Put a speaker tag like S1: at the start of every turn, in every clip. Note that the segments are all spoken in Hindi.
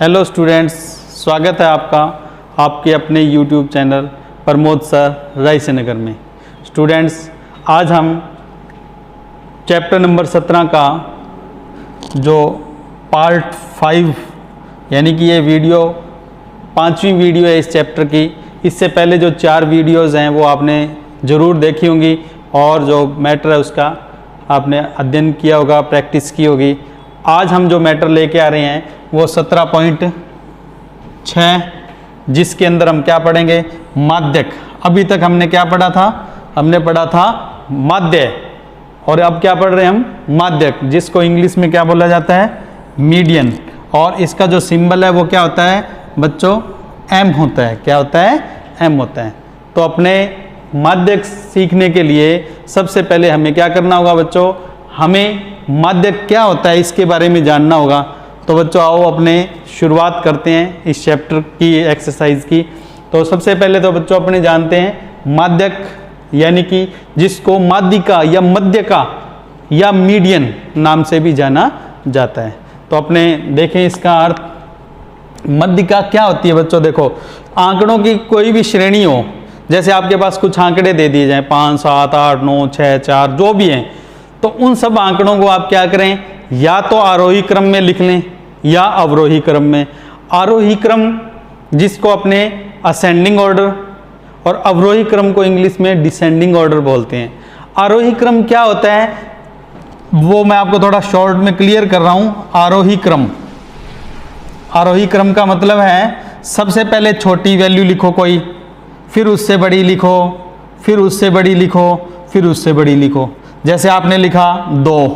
S1: हेलो स्टूडेंट्स, स्वागत है आपका आपके अपने यूट्यूब चैनल प्रमोद सर रायसेनगर में। स्टूडेंट्स, आज हम चैप्टर नंबर 17 का जो पार्ट 5 यानी कि ये वीडियो 5वीं वीडियो है इस चैप्टर की। इससे पहले जो 4 वीडियोज़ हैं वो आपने ज़रूर देखी होंगी और जो मैटर है उसका आपने अध्ययन किया होगा, प्रैक्टिस की होगी। आज हम जो मैटर लेके आ रहे हैं वो 17.6, जिसके अंदर हम क्या पढ़ेंगे, माध्यक। अभी तक हमने क्या पढ़ा था, हमने पढ़ा था माध्य, और अब क्या पढ़ रहे हैं हम, माध्यक, जिसको इंग्लिश में क्या बोला जाता है, मीडियन। और इसका जो सिंबल है वो क्या होता है बच्चों, एम होता है। क्या होता है, एम होता है। तो अपने माध्यक सीखने के लिए सबसे पहले हमें क्या करना होगा बच्चों, हमें माध्यक क्या होता है इसके बारे में जानना होगा। तो बच्चों आओ अपने शुरुआत करते हैं इस चैप्टर की एक्सरसाइज की। तो सबसे पहले तो बच्चों अपने जानते हैं माध्यक यानी कि जिसको माध्यिका या मध्यका या मीडियन नाम से भी जाना जाता है। तो अपने देखें इसका अर्थ, मध्यिका क्या होती है बच्चों। देखो, आंकड़ों की कोई भी श्रेणी हो, जैसे आपके पास कुछ आंकड़े दे दिए जाएं 5, 7, 8, 9, 6, 4 जो भी हैं, तो उन सब आंकड़ों को आप क्या करें, या तो आरोही क्रम में लिख लें या अवरोही क्रम में। आरोही क्रम जिसको अपने असेंडिंग ऑर्डर और अवरोही क्रम को इंग्लिश में डिसेंडिंग ऑर्डर बोलते हैं। आरोही क्रम क्या होता है वो मैं आपको थोड़ा शॉर्ट में क्लियर कर रहा हूं। आरोही क्रम, आरोही क्रम का मतलब है सबसे पहले छोटी वैल्यू लिखो कोई, फिर उससे बड़ी लिखो, फिर उससे बड़ी लिखो, फिर उससे बड़ी लिखो। जैसे आपने लिखा 2,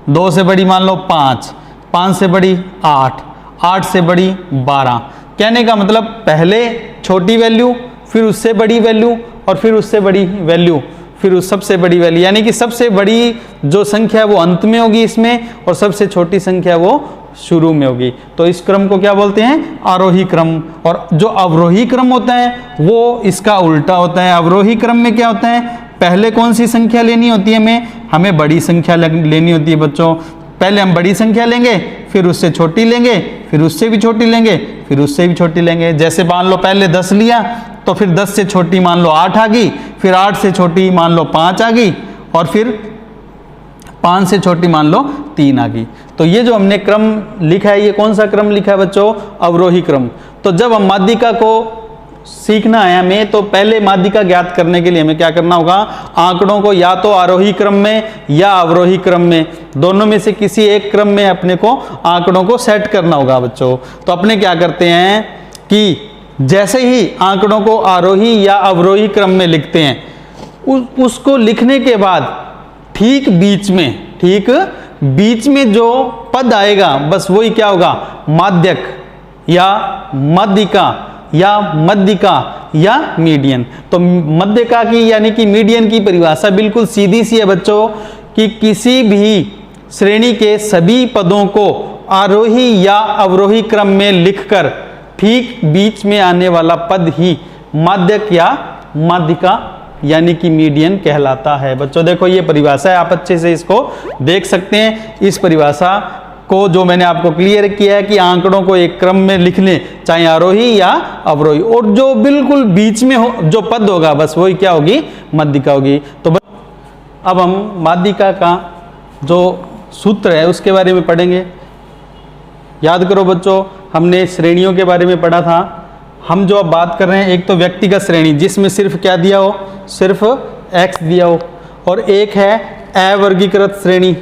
S1: 2 से बड़ी मान लो 5, 5 से बड़ी 8, 8 से बड़ी 12। कहने का मतलब पहले छोटी वैल्यू, फिर उससे बड़ी वैल्यू, और फिर उससे बड़ी वैल्यू, फिर उस सबसे बड़ी वैल्यू। यानी कि सबसे बड़ी जो संख्या है वो अंत में होगी इसमें, और सबसे छोटी संख्या वो शुरू में होगी। तो इस क्रम को क्या बोलते हैं, आरोही क्रम। और जो अवरोही क्रम होता है वो इसका उल्टा होता है। अवरोही क्रम में क्या होता है, पहले कौन सी संख्या लेनी होती है, हमें बड़ी संख्या लेनी होती है बच्चों। पहले हम बड़ी संख्या लेंगे, फिर उससे छोटी लेंगे, फिर उससे भी छोटी लेंगे, फिर उससे भी छोटी लेंगे। जैसे मान लो पहले 10 लिया, तो फिर 10 से छोटी मान लो 8 आ गई, फिर 8 से छोटी मान लो 5 आ गई, और फिर 5 से छोटी मान लो 3 आ गई। तो ये जो हमने क्रम लिखा है, ये कौन सा क्रम लिखा है बच्चों, अवरोही क्रम। तो जब हम माध्यिका को सीखना है हमें, तो पहले माध्यिका ज्ञात करने के लिए हमें क्या करना होगा, आंकड़ों को या तो आरोही क्रम में या अवरोही क्रम में, दोनों में से किसी एक क्रम में अपने को आंकड़ों को सेट करना होगा बच्चों। तो अपने क्या करते हैं कि जैसे ही आंकड़ों को आरोही या अवरोही क्रम में लिखते हैं, उसको लिखने के बाद ठीक बीच में जो पद आएगा बस वही क्या होगा, माध्यक या माध्यिका या मध्यिका या मीडियन। तो मध्यिका की यानी कि मीडियन की परिभाषा बिल्कुल सीधी सी है बच्चों, कि किसी भी श्रेणी के सभी पदों को आरोही या अवरोही क्रम में लिखकर ठीक बीच में आने वाला पद ही माध्यक या माध्यिका यानी कि मीडियन कहलाता है। बच्चों देखो ये परिभाषा है, आप अच्छे से इसको देख सकते हैं। इस परिभाषा को जो मैंने आपको क्लियर किया है कि आंकड़ों को एक क्रम में लिख लें, चाहे आरोही या अवरोही, और जो बिल्कुल बीच में हो जो पद होगा बस वही क्या होगी, माध्यिका होगी। तो अब हम माध्यिका का जो सूत्र है उसके बारे में पढ़ेंगे। याद करो बच्चों, हमने श्रेणियों के बारे में पढ़ा था। हम जो अब बात कर रहे हैं, एक तो व्यक्तिगत श्रेणी जिसमें सिर्फ क्या दिया हो, सिर्फ x दिया हो, और एक है अवर्गीकृत श्रेणी।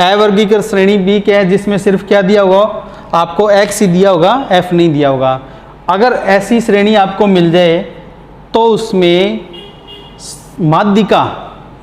S1: अवर्गीकृत श्रेणी भी क्या है, जिसमें सिर्फ क्या दिया होगा, आपको x ही दिया होगा, f नहीं दिया होगा। अगर ऐसी श्रेणी आपको मिल जाए तो उसमें माध्यिका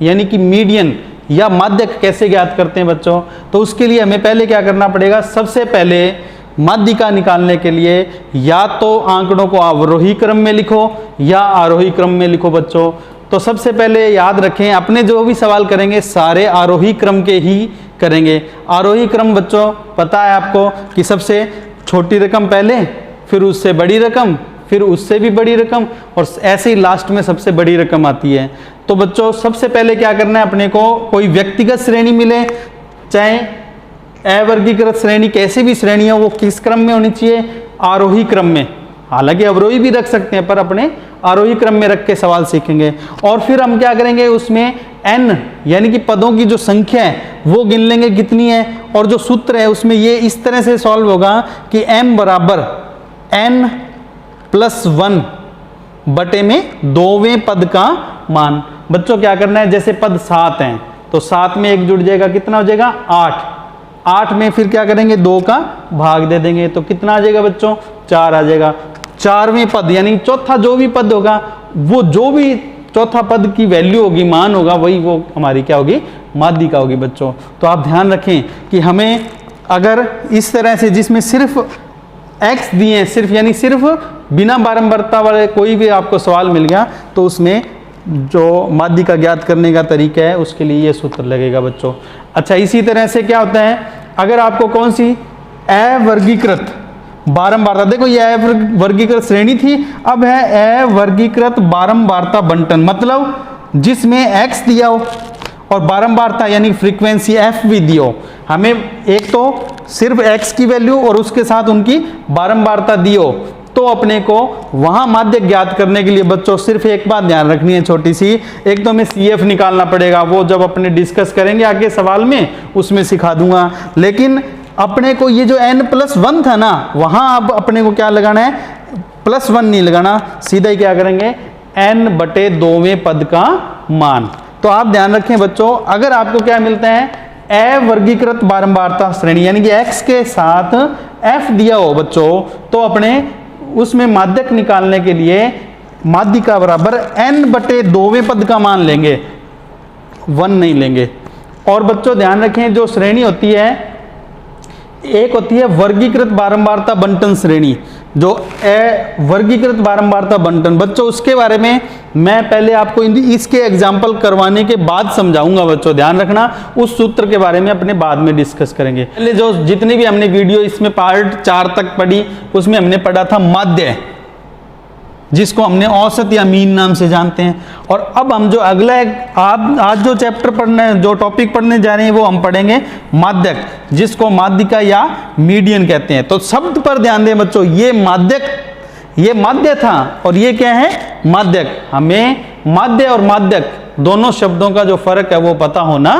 S1: यानी कि मीडियन या माध्यक कैसे ज्ञात करते हैं बच्चों। तो उसके लिए हमें पहले क्या करना पड़ेगा, सबसे पहले माध्यिका निकालने के लिए या तो आंकड़ों को अवरोही क्रम में लिखो या आरोही क्रम में लिखो बच्चों। तो सबसे पहले याद रखें, अपने जो भी सवाल करेंगे सारे आरोही क्रम के ही करेंगे। आरोही क्रम बच्चों पता है आपको कि सबसे छोटी रकम पहले, फिर उससे बड़ी रकम, फिर उससे भी बड़ी रकम, और ऐसे ही लास्ट में सबसे बड़ी रकम आती है। तो बच्चों सबसे पहले क्या करना है, अपने को कोई व्यक्तिगत श्रेणी मिले, चाहे अवर्गीकृत श्रेणी कैसी भी श्रेणी हो, वो किस क्रम में होनी चाहिए, आरोही क्रम में, हालांकि अवरोही भी रख सकते हैं पर अपने आरोही क्रम में रख के सवाल सीखेंगे। और फिर हम क्या करेंगे, उसमें n यानी कि पदों की जो संख्या है वो गिन लेंगे कितनी है, और जो सूत्र है उसमें ये इस तरह से सॉल्व होगा कि m बराबर n+1 बटे में 2वें पद का मान। बच्चों क्या करना है, जैसे पद 7 हैं तो 7 में 1 जुड़ जाएगा, कितना हो जाएगा 8। 8 में फिर क्या करेंगे 2 का भाग दे देंगे तो कितना आ जाएगा बच्चों 4 आ जाएगा। 4वें पद यानी चौथा जो भी पद होगा, वो जो भी चौथा पद की वैल्यू होगी, मान होगा, वही वो हमारी क्या होगी, माध्यिका होगी बच्चों। तो आप ध्यान रखें कि हमें अगर इस तरह से जिसमें सिर्फ x दिए हैं, सिर्फ यानी सिर्फ बिना बारंबारता वाले कोई भी आपको सवाल मिल गया तो उसमें जो माध्यिका ज्ञात करने का तरीका है उसके लिए ये सूत्र लगेगा बच्चों। अच्छा, इसी तरह से क्या होता है, अगर आपको कौन सी अवर्गीकृत बारंबारता, देखो ये अवर्गीकृत श्रेणी थी, अब है अवर्गीकृत बारंबारता बंटन, मतलब जिसमें x दिया हो और बारंबारता यानी फ्रीक्वेंसी f भी दियो। हमें एक तो सिर्फ x की वैल्यू और उसके साथ उनकी बारंबारता दियो, तो अपने को वहां माध्यक ज्ञात करने के लिए बच्चों सिर्फ एक बात ध्यान रखनी है छोटी सी, एक तो हमें CF निकालना पड़ेगा, वो जब अपने डिस्कस करेंगे आगे सवाल में उसमें सिखा दूंगा। लेकिन अपने को ये जो n+1 था ना, वहां अब अपने को क्या लगाना है, +1 नहीं लगाना, सीधा ही क्या करेंगे n/2वें पद का मान। तो आप ध्यान रखें बच्चों, अगर आपको क्या मिलता है अवर्गीकृत बारंबारता श्रेणी यानी कि x के साथ f दिया हो बच्चों, तो अपने उसमें माध्यक निकालने के लिए माध्यिका बराबर n/2वें पद का मान लेंगे, 1 नहीं लेंगे। और बच्चों ध्यान रखें, जो श्रेणी होती है, एक होती है वर्गीकृत बारंबारता बंटन श्रेणी, जो वर्गीकृत बारंबारता बंटन, बच्चों उसके बारे में मैं पहले आपको इसके एग्जाम्पल करवाने के बाद समझाऊंगा बच्चों, ध्यान रखना, उस सूत्र के बारे में अपने बाद में डिस्कस करेंगे। पहले जो जितनी भी हमने वीडियो इसमें पार्ट 4 तक पढ़ी, उसमें हमने पढ़ा था माध्य, जिसको हमने औसत या मीन नाम से जानते हैं। और अब हम जो अगला आज जो चैप्टर पढ़ने, जो टॉपिक पढ़ने जा रहे हैं, वो हम पढ़ेंगे माध्यक, जिसको माध्यिका या मीडियन कहते हैं। तो शब्द पर ध्यान दें बच्चों, ये माध्यक, ये माध्य था और ये क्या है माध्यक। हमें माध्य और माध्यक दोनों शब्दों का जो फर्क है वो पता होना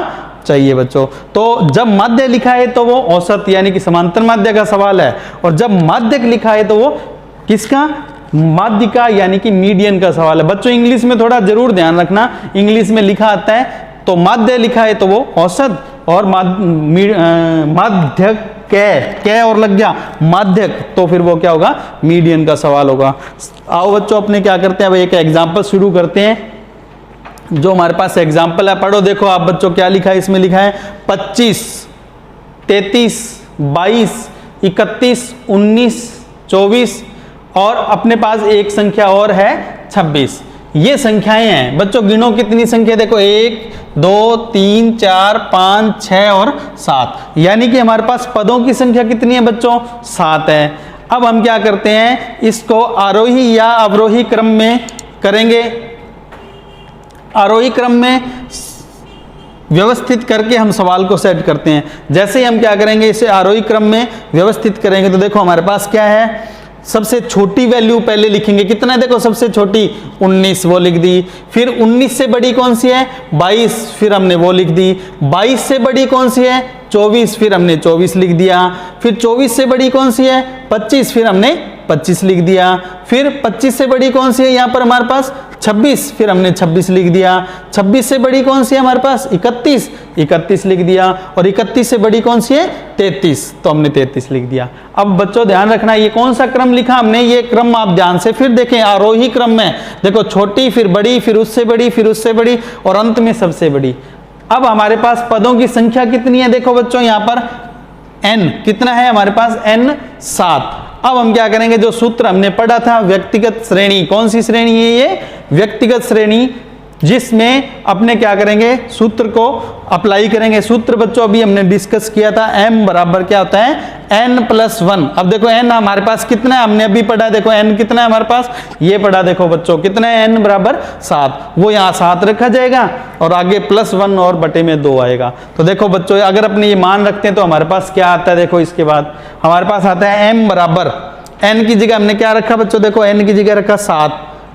S1: चाहिए बच्चों। तो जब माध्य लिखा है तो वो औसत यानी कि समांतर माध्य का सवाल है, और जब माध्यक लिखा है तो वो किसका, माध्यिका यानी कि मीडियन का सवाल है। बच्चों इंग्लिश में थोड़ा जरूर ध्यान रखना, इंग्लिश में लिखा आता है तो माध्य लिखा है तो वो औसत, और माध्यक कै और लग गया माध्यक तो फिर वो क्या होगा, मीडियन का सवाल होगा। आओ बच्चों अपने क्या करते हैं, अब एक एग्जाम्पल शुरू करते हैं। जो हमारे पास एग्जाम्पल है पढ़ो, देखो आप बच्चों क्या लिखा है, इसमें लिखा है 25, 33, 22, 31, 19, 24 और अपने पास एक संख्या और है 26। ये संख्याएं हैं बच्चों, गिनो कितनी संख्या, देखो 1, 2, 3, 4, 5, 6 और 7, यानी कि हमारे पास पदों की संख्या कितनी है बच्चों, 7 है। अब हम क्या करते हैं, इसको आरोही या अवरोही क्रम में करेंगे। आरोही क्रम में व्यवस्थित करके हम सवाल को सेट करते हैं। जैसे ही हम क्या करेंगे, इसे आरोही क्रम में व्यवस्थित करेंगे तो देखो हमारे पास क्या है, सबसे छोटी वैल्यू पहले लिखेंगे, कितना है देखो सबसे छोटी 19, वो लिख दी। फिर 19 से बड़ी कौन सी है 22, फिर हमने वो लिख दी। 22 से बड़ी कौन सी है 24, फिर हमने 24 लिख दिया। फिर 24 से बड़ी कौन सी है 25, फिर हमने 25 लिख दिया। फिर 25 से बड़ी कौन सी है यहाँ पर हमारे पास 26, फिर हमने 26 लिख दिया। 26 से बड़ी कौन सी है हमारे पास 31, 31 लिख दिया। और 31 से बड़ी कौन सी है 33, तो हमने 33 लिख दिया। अब बच्चों ध्यान रखना, ये कौन सा क्रम लिखा हमने, ये क्रम आप ध्यान से फिर देखें, आरोही क्रम में देखो, छोटी फिर बड़ी फिर उससे बड़ी फिर उससे बड़ी और अंत में सबसे बड़ी। अब हमारे पास पदों की संख्या कितनी है, देखो बच्चों यहाँ पर n कितना है हमारे पास, n 7। अब हम क्या करेंगे, जो सूत्र हमने पढ़ा था व्यक्तिगत श्रेणी, कौन सी श्रेणी है ये, व्यक्तिगत श्रेणी, जिसमें अपने क्या करेंगे, सूत्र को अप्लाई करेंगे। सूत्र बच्चों अभी हमने डिस्कस किया था, m बराबर क्या होता है n+1। अब देखो n हमारे पास कितना है, हमने अभी पढ़ा, देखो n कितना है हमारे पास, ये पढ़ा देखो बच्चों कितना है, n बराबर 7, वो यहाँ 7 रखा जाएगा और आगे +1 और बटे में 2 आएगा। तो देखो बच्चों अगर अपने ये मान रखते हैं तो हमारे पास क्या आता है, देखो इसके बाद हमारे पास आता है m बराबर n की जगह हमने क्या रखा बच्चों, देखो n की जगह रखा 7,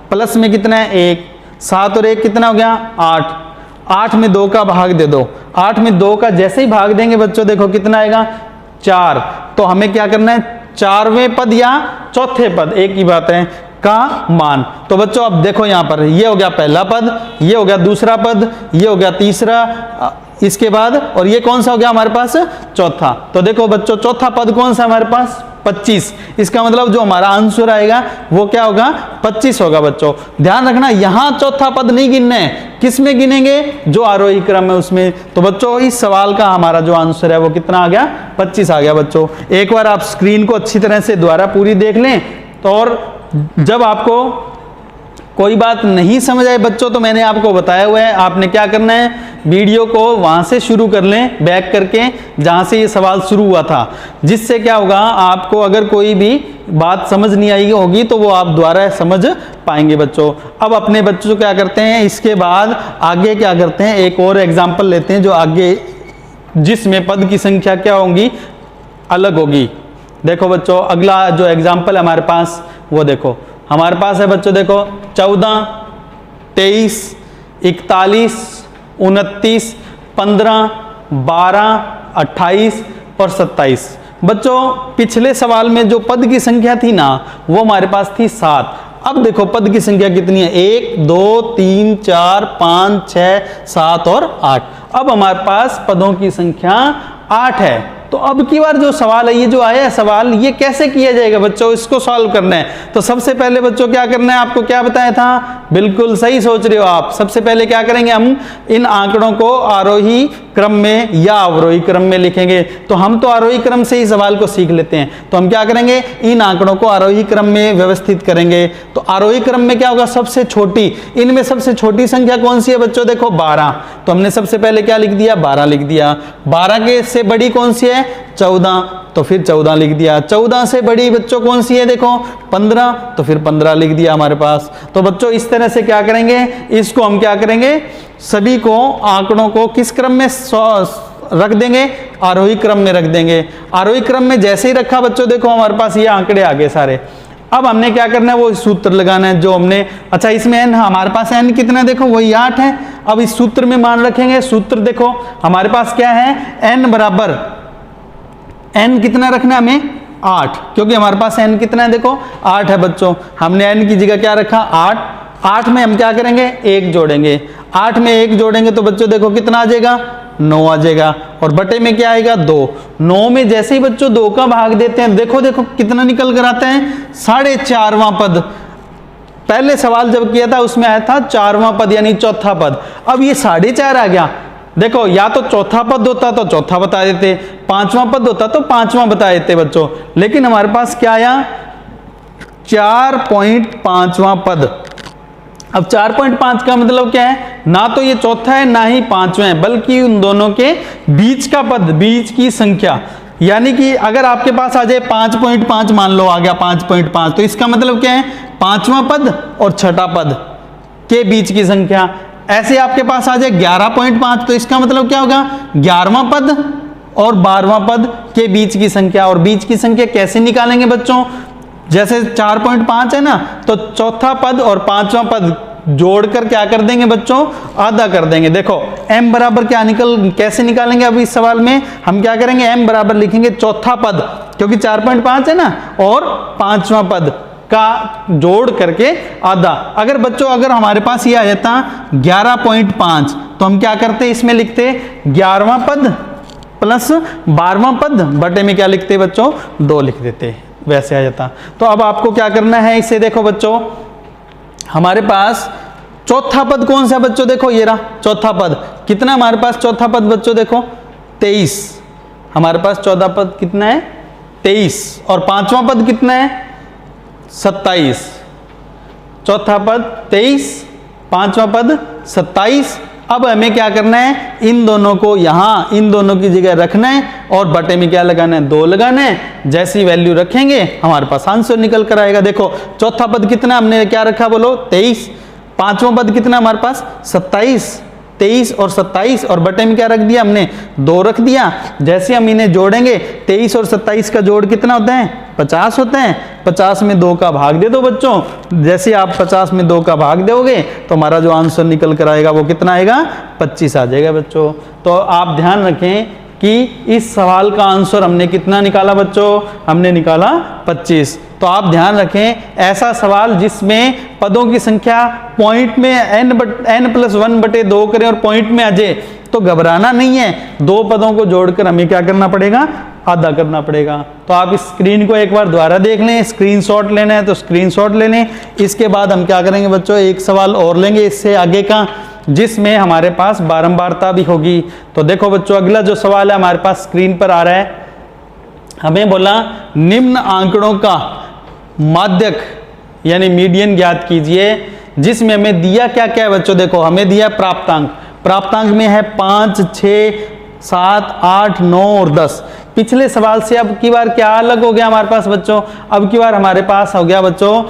S1: प्लस में कितना है 1, 7 और 1 कितना हो गया 8, 8 में 2 का भाग दे दो, 8 में 2 का जैसे ही भाग देंगे बच्चों देखो कितना आएगा 4। तो हमें क्या करना है 4वें पद या चौथे पद, एक ही बात है, का मान। तो बच्चों अब देखो यहाँ पर ये हो गया पहला पद, ये हो गया दूसरा पद, ये हो गया तीसरा, इसके बाद और ये कौन सा हो गया हमारे पास चौथा। तो देखो बच्चों चौथा पद कौन सा हमारे पास 25, इसका मतलब जो हमारा आंसर आएगा वो क्या होगा 25 होगा। बच्चों ध्यान रखना यहाँ चौथा पद नहीं गिनना है, किस में गिनेंगे जो आरोही क्रम है उसमें। तो बच्चों इस सवाल का हमारा जो आंसर है वो कितना आ गया 25 आ गया। बच्चों एक बार आप स्क्रीन को अच्छी तरह से दोबारा पूरी देख लें, तो और जब आपको कोई बात नहीं समझ आए बच्चों तो मैंने आपको बताया हुआ है, आपने क्या करना है वीडियो को वहां से शुरू कर लें बैक करके जहां से ये सवाल शुरू हुआ था, जिससे क्या होगा आपको अगर कोई भी बात समझ नहीं आई होगी तो वो आप दोबारा समझ पाएंगे। बच्चों अब अपने बच्चों क्या करते हैं, इसके बाद आगे क्या करते हैं, एक और एग्जाम्पल लेते हैं जो आगे जिसमें पद की संख्या क्या होगी अलग होगी। देखो बच्चों अगला जो एग्जाम्पल है हमारे पास वो देखो हमारे पास है बच्चों, देखो 14, 23, 41, 29, 15, 12, 28 और 27। बच्चों पिछले सवाल में जो पद की संख्या थी ना वो हमारे पास थी 7। अब देखो पद की संख्या कितनी है 1, 2, 3, 4, 5, 6, 7 और 8। अब हमारे पास पदों की संख्या 8 है। तो अब की बार जो सवाल है ये जो आया है सवाल ये कैसे किया जाएगा बच्चों, इसको सॉल्व करना है। तो सबसे पहले बच्चों क्या करना है, आपको क्या बताया था, बिल्कुल सही सोच रहे हो आप। सबसे पहले क्या करेंगे हम इन आंकड़ों को आरोही क्रम में या अवरोही क्रम में लिखेंगे। तो हम तो आरोही क्रम से ही सवाल को सीख लेते हैं, तो हम क्या करेंगे इन आंकड़ों को आरोही क्रम में व्यवस्थित करेंगे। तो आरोही क्रम में क्या होगा सबसे छोटी, इनमें सबसे छोटी संख्या कौन सी है बच्चों, देखो 12। तो हमने सबसे पहले क्या लिख दिया 12 लिख दिया। 12 के से बड़ी कौन सी है 14, तो फिर 14 लिख दिया। 14 से बड़ी बच्चों कौन सी है देखो 15, तो फिर 15 लिख दिया हमारे पास। तो बच्चों इस तरह से क्या करेंगे, इसको हम क्या करेंगे सभी को आंकड़ों को किस क्रम में रख देंगे, आरोही क्रम में रख देंगे। आरोही क्रम में जैसे ही रखा बच्चों देखो हमारे पास ये आंकड़े आ गए सारे। अब हमने क्या करना है वो सूत्र लगाना है जो हमने, अच्छा इसमें n हमारे पास n कितना है देखो वही 8 है। अब इस सूत्र में मान रखेंगे, सूत्र देखो हमारे पास क्या है n बराबर n कितना रखना है हमें 8, क्योंकि हमारे पास n कितना है देखो 8 है बच्चों। हमने n की जगह क्या रखा 8, 8 में हम क्या करेंगे 1 जोड़ेंगे, 8 में 1 जोड़ेंगे तो बच्चों देखो कितना आ जाएगा 9 आ जाएगा, और बटे में क्या आएगा 2। 9 में जैसे ही बच्चों 2 का भाग देते हैं देखो देखो कितना निकल कर आता है 4.5वां पद। पहले सवाल जब किया था उसमें आया था 4वां पद यानी चौथा पद। अब ये 4.5 आ गया, देखो या तो चौथा पद होता तो चौथा बता देते, 5वां पद होता तो 5वां बता देते बच्चों, लेकिन हमारे पास क्या आया 4.5वां पद। अब 4.5 का मतलब क्या है, ना तो ये चौथा है ना ही 5वां है, बल्कि उन दोनों के बीच का पद, बीच की संख्या। यानी कि अगर आपके पास आ जाए 5.5 मान लो आ गया 5.5, तो इसका मतलब क्या है 5वां पद और छठा पद के बीच की संख्या। ऐसे आपके पास आ जाए 11.5, तो इसका मतलब क्या होगा 11वां पद और 12वां पद के बीच की संख्या। और बीच की संख्या कैसे निकालेंगे बच्चों, जैसे 4.5 है ना तो चौथा पद और 5वां पद जोड़कर क्या कर देंगे बच्चों आधा कर देंगे। देखो m बराबर क्या कैसे निकालेंगे, अब इस सवाल में हम क्या करेंगे m बराबर लिखेंगे चौथा पद, क्योंकि 4.5 है ना, और 5वां पद का जोड़ करके आधा। अगर बच्चों अगर हमारे पास ये आ जाता 11.5 तो हम क्या करते इसमें लिखते 11वां पद प्लस 12वां पद बटे में क्या लिखते बच्चों 2 लिख देते, वैसे आ जाता। तो अब आपको क्या करना है इसे देखो बच्चों, हमारे पास चौथा पद कौन सा बच्चों, देखो ये रहा चौथा पद। कितना हमारे पास चौथा पद बच्चों देखो 23, हमारे पास चौथा पद कितना है 23, और 5वां पद कितना है 27। चौथा पद 23, 5वां पद 27। अब हमें क्या करना है इन दोनों को यहाँ इन दोनों की जगह रखना है और बटे में क्या लगाना है 2 लगाना है। जैसी वैल्यू रखेंगे हमारे पास आंसर निकल कर आएगा। देखो चौथा पद कितना हमने क्या रखा बोलो 23, 5वां पद कितना हमारे पास 27, 23 और 27, और बटे में क्या रख दिया हमने 2 रख दिया। जैसे हम इन्हें जोड़ेंगे 23 और 27 का जोड़ कितना होता है 50 होते हैं। 50 में 2 का भाग दे दो बच्चों। जैसे आप 50 में 2 का भाग दोगे तो हमारा जो आंसर निकल कर आएगा वो कितना आएगा, 25 आ जाएगा बच्चों। तो आप ध्यान रखें कि इस सवाल का आंसर हमने कितना निकाला बच्चों, हमने निकाला 25। तो आप ध्यान रखें, ऐसा सवाल जिसमें पदों की संख्या पॉइंट में n+1/2 करें और पॉइंट में आ जाए तो घबराना नहीं है। 2 पदों को जोड़कर हमें क्या करना पड़ेगा, आधा करना पड़ेगा। तो आप इस स्क्रीन को एक बार दोबारा देख लें, स्क्रीनशॉट लेना है तो स्क्रीनशॉट ले लें। इसके बाद हम क्या करेंगे बच्चों, एक सवाल और लेंगे इससे आगे का, जिसमें हमारे पास बारंबारता भी होगी। तो देखो बच्चों, अगला जो सवाल है हमारे पास स्क्रीन पर आ रहा है। हमें बोला निम्न आंकड़ों का माध्यक यानी मीडियन ज्ञात कीजिए, जिसमें हमें दिया क्या क्या है बच्चों। देखो हमें दिया प्राप्तांक, प्राप्तांक में है 5, 6, 7, 8, 9 और 10। पिछले सवाल से अब की बार क्या अलग हो गया हमारे पास बच्चों, अब की बार हमारे पास हो गया बच्चों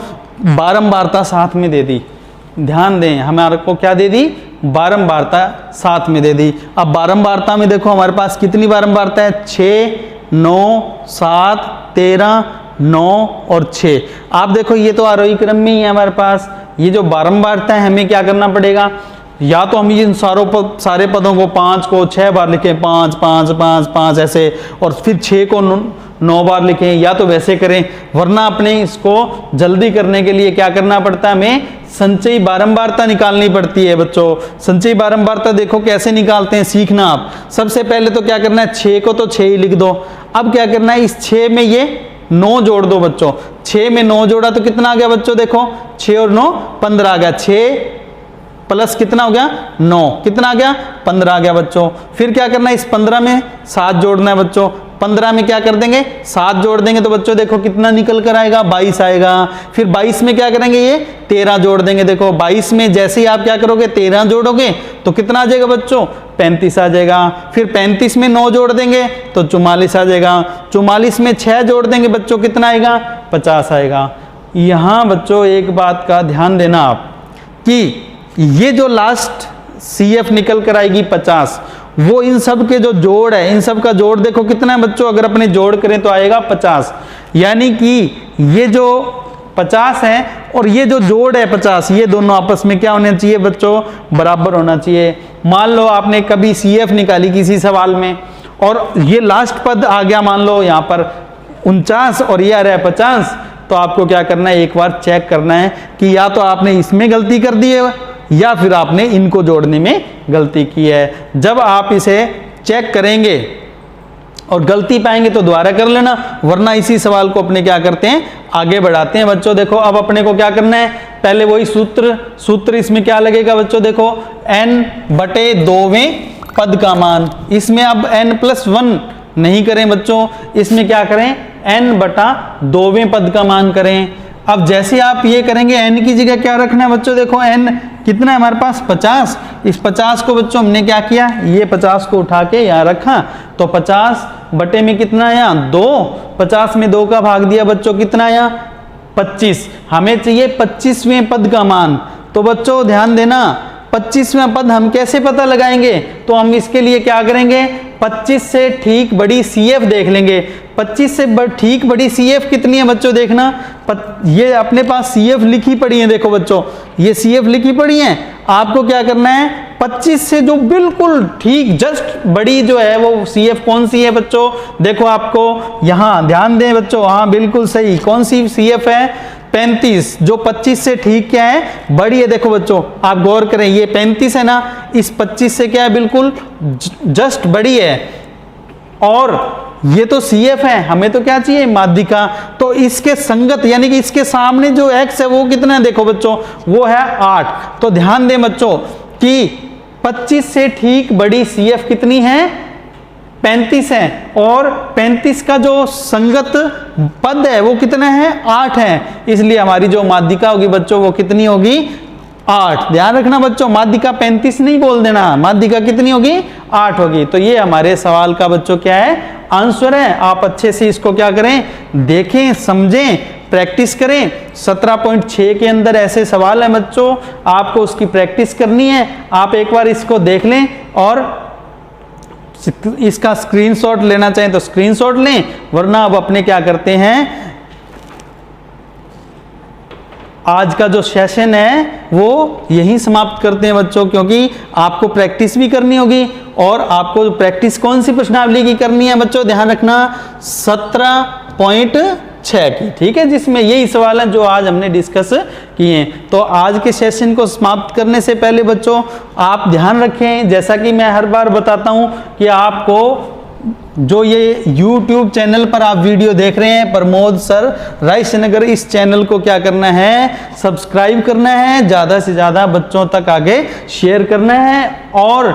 S1: बारंबारता साथ में दे दी। ध्यान दें, हमारे को क्या दे दी, बारंबारता साथ में दे दी। अब बारंबारता में देखो हमारे पास कितनी बारंबारता है, 6, 9, 7, 13, 9 और 6। आप देखो ये तो आरोही क्रम में ही है हमारे पास। ये जो बारंबारता है हमें क्या करना पड़ेगा, या तो हम इन सारे पदों को 5 को 6 बार लिखें, 5 5 5 5 ऐसे, और फिर 6 को 9 बार लिखें, या तो वैसे करें। वरना अपने इसको जल्दी करने के लिए क्या करना पड़ता है, हमें संचयी बारंबारता निकालनी पड़ती है बच्चों। संचयी बारंबारता देखो कैसे निकालते हैं, सीखना आप। सबसे पहले तो क्या करना है, 6 को तो 6 ही लिख दो। अब क्या करना है, इस 6 में ये 9 जोड़ दो बच्चों। 6 में 9 जोड़ा तो कितना आ गया बच्चों, देखो 6 और 9 15 आ गया। 6 प्लस कितना हो गया, 9, कितना आ गया, 15 आ गया बच्चों। फिर क्या करना है, इस 15 में 7 जोड़ना है बच्चों। 15 में क्या कर देंगे, 7 जोड़ देंगे तो बच्चों देखो कितना निकल कर आएगा, 22 आएगा। फिर 22 में क्या करेंगे, ये 13 जोड़ देंगे। देखो 22 में जैसे ही आप क्या करोगे, 13 जोड़ोगे तो कितना आ जाएगा बच्चों, 35 आ जाएगा। फिर 35 में 9 जोड़ देंगे तो 44 आ जाएगा। 44 में 6 जोड़ देंगे बच्चों, कितना आएगा, 50 आएगा। यहाँ बच्चों एक बात का ध्यान देना आप कि ये जो लास्ट CF निकल कर आएगी 50, वो इन सब के जो जोड़ है, इन सब का जोड़ देखो कितना है बच्चों, अगर अपने जोड़ करें तो आएगा 50। यानी कि ये जो 50 है और ये जो जोड़ है 50, ये दोनों आपस में क्या होना चाहिए बच्चों, बराबर होना चाहिए। मान लो आपने कभी CF निकाली किसी सवाल में और ये लास्ट पद आ गया, मान लो यहाँ पर 49 और ये आ रहा है 50, तो आपको क्या करना है, एक बार चेक करना है कि या तो आपने इसमें गलती कर दी है या फिर आपने इनको जोड़ने में गलती की है। जब आप इसे चेक करेंगे और गलती पाएंगे तो दोबारा कर लेना, वरना इसी सवाल को अपने क्या करते हैं, आगे बढ़ाते हैं बच्चों। देखो अब अपने को क्या करना है, पहले वही सूत्र इसमें क्या लगेगा बच्चों, देखो n/2वें पद का मान। इसमें अब n+1 नहीं करें बच्चों, इसमें क्या करें, n/2वें पद का मान करें। अब जैसे आप ये करेंगे, n की जगह क्या रखना है बच्चों, देखो n कितना है हमारे पास, 50। इस 50 को बच्चों हमने क्या किया, ये 50 को उठा के यहाँ रखा, तो 50 बटे में कितना आया, 2। 50 में 2 का भाग दिया बच्चों, कितना आया, 25। हमें चाहिए 25वें पद का मान। तो बच्चों ध्यान देना, 25वां पद हम कैसे पता लगाएंगे, तो हम इसके लिए क्या करेंगे, 25 से ठीक बड़ी CF देख लेंगे। 25 से ठीक बड़ी CF कितनी है बच्चों, देखना ये अपने पास CF लिखी पड़ी है, देखो बच्चों ये CF लिखी पड़ी है। आपको क्या करना है, 25 से जो बिल्कुल ठीक जस्ट बड़ी जो है वो CF कौन सी है बच्चों, देखो आपको यहाँ ध्यान दें बच्चों, हाँ बिल्कुल सही, कौन सी CF है, 35। जो 25 से ठीक क्या है, बड़ी है। देखो बच्चों आप गौर करें, ये 35 है ना, इस 25 से क्या है, बिल्कुल जस्ट बड़ी है। और ये तो CF है, हमें तो क्या चाहिए, माध्यिका। तो इसके संगत यानी कि इसके सामने जो x है वो कितना है, देखो बच्चों वो है 8। तो ध्यान दें बच्चों कि 25 से ठीक बड़ी CF कितनी है, 35 है, और 35 का जो संगत पद है वो कितना है, 8 है। इसलिए हमारी जो माध्यिका होगी बच्चों वो कितनी होगी, 8। ध्यान रखना बच्चों, माध्यिका 35 नहीं बोल देना, माध्यिका कितनी होगी, 8 होगी। तो ये हमारे सवाल का बच्चों क्या है, आंसर है। आप अच्छे से इसको क्या करें, देखें, समझें, प्रैक्टिस करें। 17.6 के अंदर ऐसे सवाल हैं बच्चों, आपको उसकी प्रैक्टिस करनी है। आप एक बार इसको देख लें और इसका स्क्रीनशॉट लेना चाहें तो स्क्रीनशॉट लें, वरना अब अपने क्या करते हैं, आज का जो सेशन है वो यहीं समाप्त करते हैं बच्चों, क्योंकि आपको प्रैक्टिस भी करनी होगी। और आपको प्रैक्टिस कौन सी प्रश्नावली की करनी है बच्चों, ध्यान रखना 17.6 की, ठीक है, जिसमें यही सवाल है जो आज हमने डिस्कस किए हैं। तो आज के सेशन को समाप्त करने से पहले बच्चों आप ध्यान रखें, जैसा कि मैं हर बार बताता हूं कि आपको जो ये YouTube चैनल पर आप वीडियो देख रहे हैं प्रमोद सर रायसेनगर, इस चैनल को क्या करना है, सब्सक्राइब करना है, ज़्यादा से ज़्यादा बच्चों तक आगे शेयर करना है। और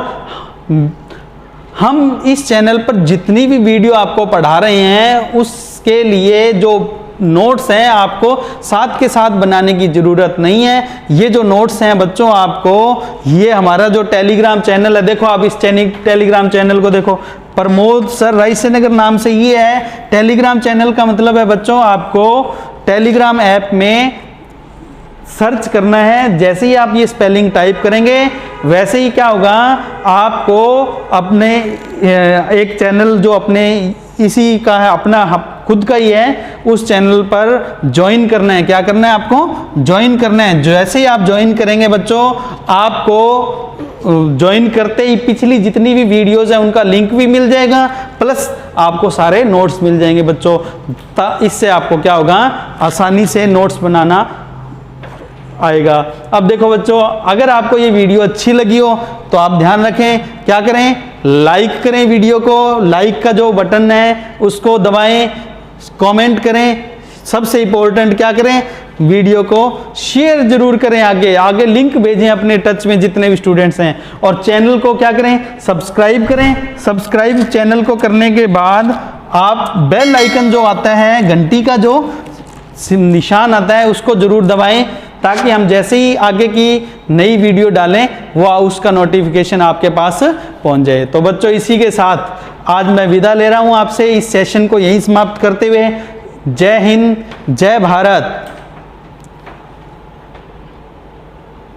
S1: हम इस चैनल पर जितनी भी वीडियो आपको पढ़ा रहे हैं उसके लिए जो नोट्स हैं आपको साथ के साथ बनाने की ज़रूरत नहीं है। ये जो नोट्स हैं बच्चों आपको, ये हमारा जो टेलीग्राम चैनल है, देखो आप इस टेलीग्राम चैनल को देखो, प्रमोद सर रायसेनगर नाम से ये है टेलीग्राम चैनल का। मतलब है बच्चों आपको टेलीग्राम ऐप में सर्च करना है, जैसे ही आप ये स्पेलिंग टाइप करेंगे वैसे ही क्या होगा, आपको अपने एक चैनल जो अपने इसी का है, अपना खुद का ही है, उस चैनल पर ज्वाइन करना है। क्या करना है आपको, ज्वाइन करना है। जैसे ही आप ज्वाइन करेंगे बच्चों, आपको ज्वाइन करते ही पिछली जितनी भी वीडियोस हैं उनका लिंक भी मिल जाएगा, प्लस आपको सारे नोट्स मिल जाएंगे बच्चों। इससे आपको क्या होगा, आसानी से नोट्स बनाना आएगा। अब देखो बच्चों, अगर आपको ये वीडियो अच्छी लगी हो तो आप ध्यान रखें, क्या करें, लाइक करें वीडियो को, लाइक का जो बटन है उसको दबाएं, कमेंट करें, सबसे इंपॉर्टेंट क्या करें, वीडियो को शेयर जरूर करें, आगे लिंक भेजें अपने टच में जितने भी स्टूडेंट्स हैं। और चैनल को क्या करें, सब्सक्राइब करें। सब्सक्राइब चैनल को करने के बाद आप बेल आइकन जो आता है, घंटी का जो निशान आता है, उसको जरूर दबाएं, ताकि हम जैसे ही आगे की नई वीडियो डालें वो उसका नोटिफिकेशन आपके पास पहुंच जाए। तो बच्चों इसी के साथ आज मैं विदा ले रहा हूं आपसे, इस सेशन को यहीं समाप्त करते हुए। जय हिंद, जय भारत।